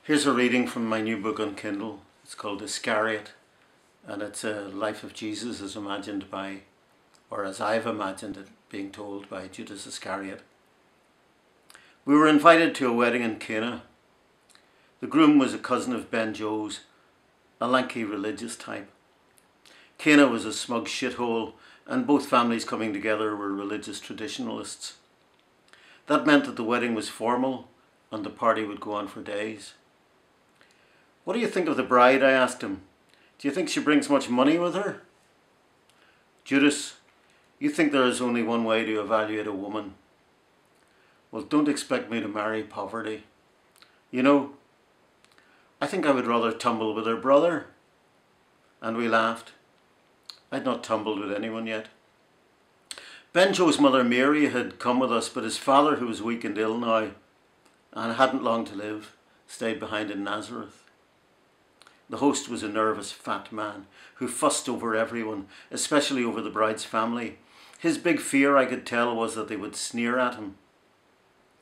Here's a reading from my new book on Kindle. It's called Iscariot, and it's a life of Jesus as imagined by, or as I've imagined it being told by Judas Iscariot. We were invited to a wedding in Cana. The groom was a cousin of Ben Joe's, a lanky religious type. Cana was a smug shithole, and both families coming together were religious traditionalists. That meant that the wedding was formal and the party would go on for days. "What do you think of the bride?" I asked him. "Do you think she brings much money with her?" "Judas, you think there is only one way to evaluate a woman. Well, don't expect me to marry poverty. You know, I think I would rather tumble with her brother." And we laughed. I'd not tumbled with anyone yet. Ben Joe's mother Mary had come with us, but his father, who was weak and ill now and hadn't long to live, stayed behind in Nazareth. The host was a nervous fat man who fussed over everyone, especially over the bride's family. His big fear, I could tell, was that they would sneer at him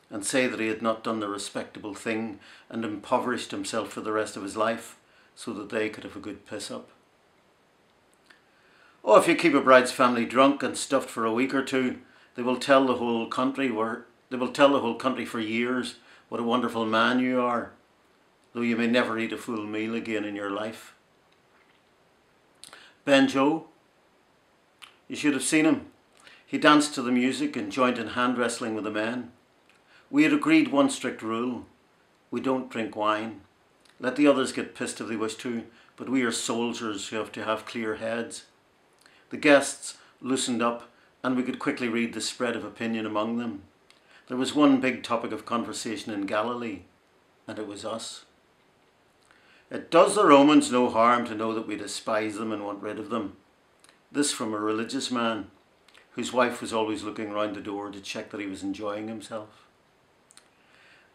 and say that he had not done the respectable thing and impoverished himself for the rest of his life so that they could have a good piss-up. "Oh, if you keep a bride's family drunk and stuffed for a week or two, they will tell the whole country for years what a wonderful man you are, though you may never eat a full meal again in your life." Ben Joe, you should have seen him. He danced to the music and joined in hand wrestling with the men. We had agreed one strict rule: we don't drink wine. Let the others get pissed if they wish to, but we are soldiers who have to have clear heads. The guests loosened up, and we could quickly read the spread of opinion among them. There was one big topic of conversation in Galilee, and it was us. "It does the Romans no harm to know that we despise them and want rid of them." This from a religious man whose wife was always looking round the door to check that he was enjoying himself.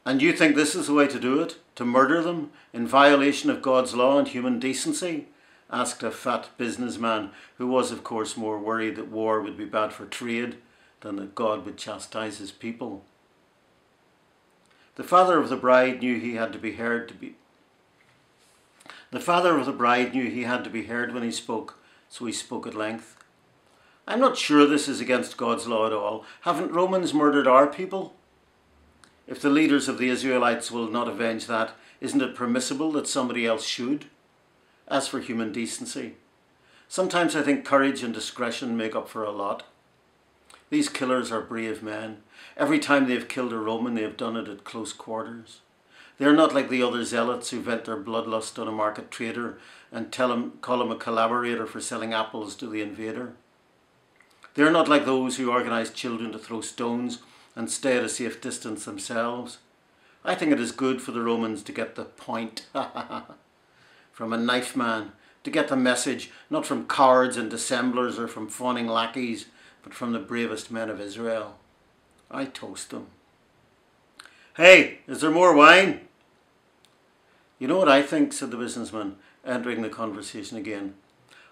"And you think this is the way to do it? To murder them in violation of God's law and human decency?" asked a fat businessman who was, of course, more worried that war would be bad for trade than that God would chastise his people. The father of the bride knew he had to be heard when he spoke, so he spoke at length. "I'm not sure this is against God's law at all. Haven't Romans murdered our people? If the leaders of the Israelites will not avenge that, isn't it permissible that somebody else should? As for human decency, sometimes I think courage and discretion make up for a lot. These killers are brave men. Every time they have killed a Roman, they have done it at close quarters. They are not like the other zealots who vent their bloodlust on a market trader and call him a collaborator for selling apples to the invader. They are not like those who organise children to throw stones and stay at a safe distance themselves. I think it is good for the Romans to get the point from a knife man, to get the message, not from cowards and dissemblers or from fawning lackeys, but from the bravest men of Israel. I toast them." "Hey, is there more wine?" "You know what I think," said the businessman, entering the conversation again.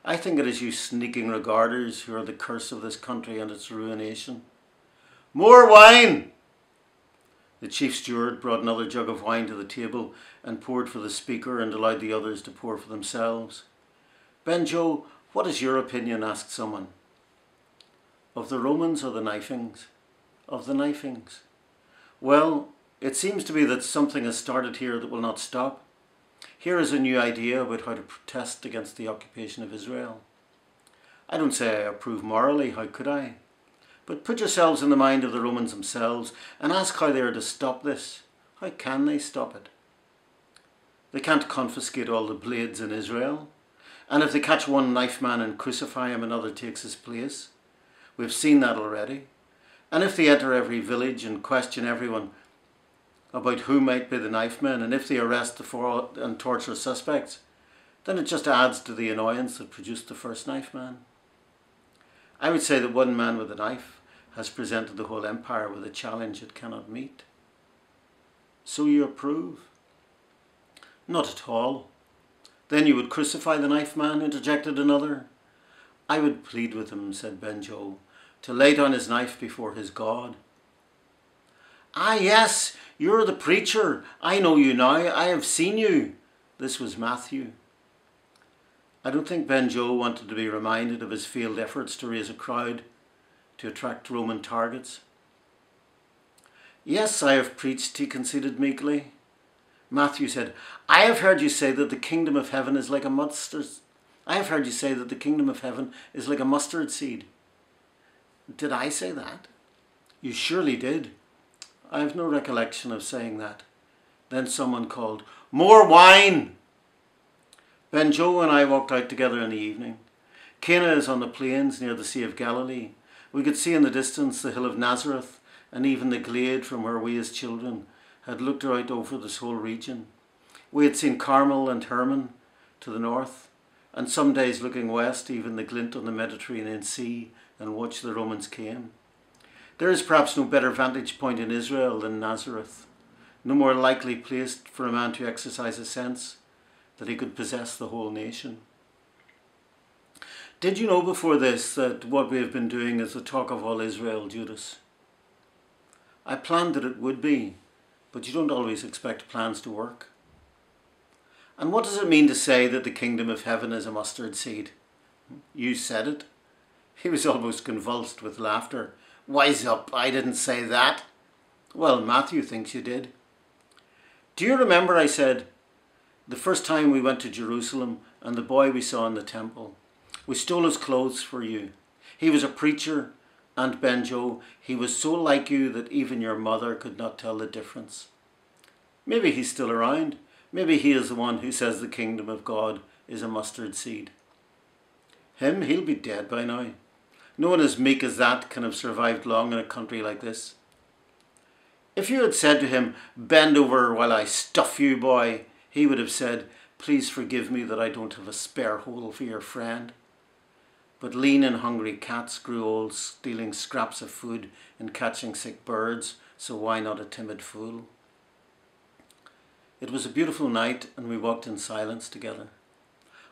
"I think it is you sneaking regarders who are the curse of this country and its ruination." "More wine!" The chief steward brought another jug of wine to the table and poured for the speaker and allowed the others to pour for themselves. "Ben Joe, what is your opinion?" asked someone. "Of the Romans or the knifings?" "Of the knifings." "Well, it seems to be that something has started here that will not stop. Here is a new idea about how to protest against the occupation of Israel. I don't say I approve morally, how could I? But put yourselves in the mind of the Romans themselves and ask how they are to stop this. How can they stop it? They can't confiscate all the blades in Israel. And if they catch one knife man and crucify him, another takes his place. We've seen that already. And if they enter every village and question everyone about who might be the knife men, and if they arrest and torture suspects, then it just adds to the annoyance that produced the first knife man. I would say that one man with a knife has presented the whole empire with a challenge it cannot meet." "So you approve?" "Not at all." "Then you would crucify the knife man?" interjected another. "I would plead with him," said Ben Joe, "to lay down his knife before his God." "Ah, yes, you're the preacher. I know you now. I have seen you." This was Matthew. I don't think Benjo wanted to be reminded of his failed efforts to raise a crowd to attract Roman targets. "Yes, I have preached," he conceded meekly. Matthew said, "I have heard you say that the kingdom of heaven is like a mustard. I have heard you say that the kingdom of heaven is like a mustard seed." "Did I say that?" "You surely did." "I have no recollection of saying that." Then someone called, "More wine!" Benjo and I walked out together in the evening. Cana is on the plains near the Sea of Galilee. We could see in the distance the hill of Nazareth, and even the glade from where we as children had looked out over this whole region. We had seen Carmel and Hermon to the north, and some days looking west, even the glint on the Mediterranean Sea, and watched the Romans came. There is perhaps no better vantage point in Israel than Nazareth, no more likely placed for a man to exercise a sense that he could possess the whole nation. Did you know before this that what we have been doing is the talk of all Israel, Judas? I planned that it would be, but you don't always expect plans to work. And what does it mean to say that the kingdom of heaven is a mustard seed? You said it. He was almost convulsed with laughter. "Wise up, I didn't say that." "Well, Matthew thinks you did." "Do you remember," I said, "the first time we went to Jerusalem and the boy we saw in the temple? We stole his clothes for you. He was a preacher, and Benjo, he was so like you that even your mother could not tell the difference. Maybe he's still around. Maybe he is the one who says the kingdom of God is a mustard seed. Him, he'll be dead by now. No one as meek as that can have survived long in a country like this. If you had said to him, 'Bend over while I stuff you, boy,' he would have said, 'Please forgive me that I don't have a spare hole for your friend.' But lean and hungry cats grew old stealing scraps of food and catching sick birds, so why not a timid fool?" It was a beautiful night and we walked in silence together.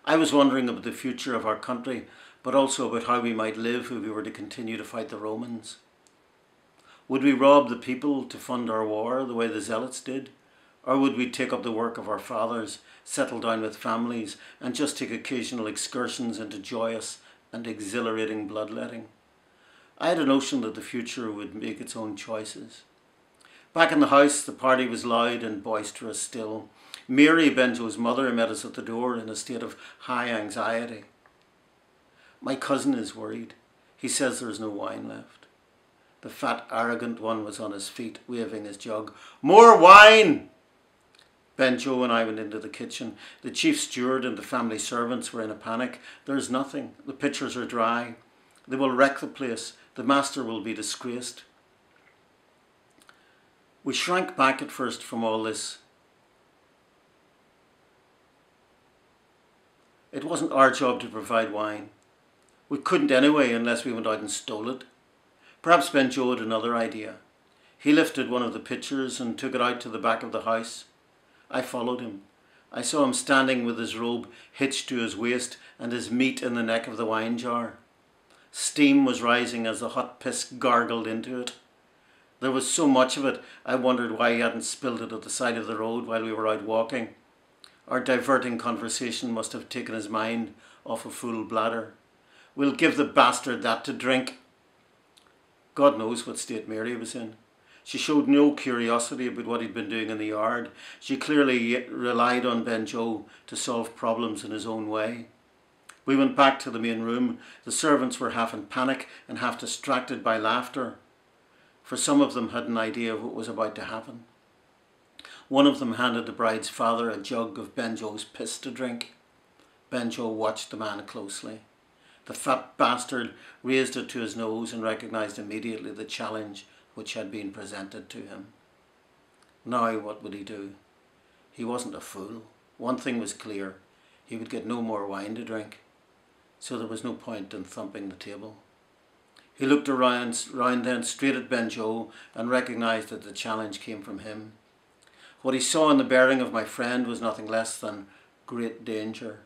I was wondering about the future of our country, but also about how we might live if we were to continue to fight the Romans. Would we rob the people to fund our war the way the Zealots did? Or would we take up the work of our fathers, settle down with families, and just take occasional excursions into joyous and exhilarating bloodletting? I had a notion that the future would make its own choices. Back in the house, the party was loud and boisterous still. Mary, Benjo's mother, met us at the door in a state of high anxiety. "My cousin is worried. He says there is no wine left." The fat, arrogant one was on his feet, waving his jug. "More wine!" Benjo and I went into the kitchen. The chief steward and the family servants were in a panic. "There is nothing. The pitchers are dry. They will wreck the place. The master will be disgraced." We shrank back at first from all this. It wasn't our job to provide wine. We couldn't anyway unless we went out and stole it. Perhaps Benjo had another idea. He lifted one of the pitchers and took it out to the back of the house. I followed him. I saw him standing with his robe hitched to his waist and his meat in the neck of the wine jar. Steam was rising as the hot piss gargled into it. There was so much of it, I wondered why he hadn't spilled it at the side of the road while we were out walking. Our diverting conversation must have taken his mind off a full bladder. "We'll give the bastard that to drink." God knows what state Mary was in. She showed no curiosity about what he'd been doing in the yard. She clearly relied on Benjo to solve problems in his own way. We went back to the main room. The servants were half in panic and half distracted by laughter, for some of them had an idea of what was about to happen. One of them handed the bride's father a jug of Benjo's piss to drink. Benjo watched the man closely. The fat bastard raised it to his nose and recognised immediately the challenge which had been presented to him. Now what would he do? He wasn't a fool. One thing was clear. He would get no more wine to drink. So there was no point in thumping the table. He looked around then straight at Benjo and recognised that the challenge came from him. What he saw in the bearing of my friend was nothing less than great danger.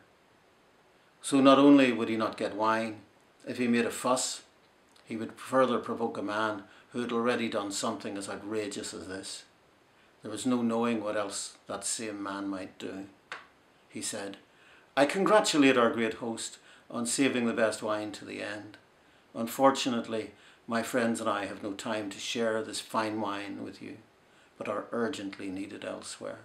So not only would he not get wine, if he made a fuss, he would further provoke a man who had already done something as outrageous as this. There was no knowing what else that same man might do. He said, "I congratulate our great host on saving the best wine to the end. Unfortunately, my friends and I have no time to share this fine wine with you, but are urgently needed elsewhere."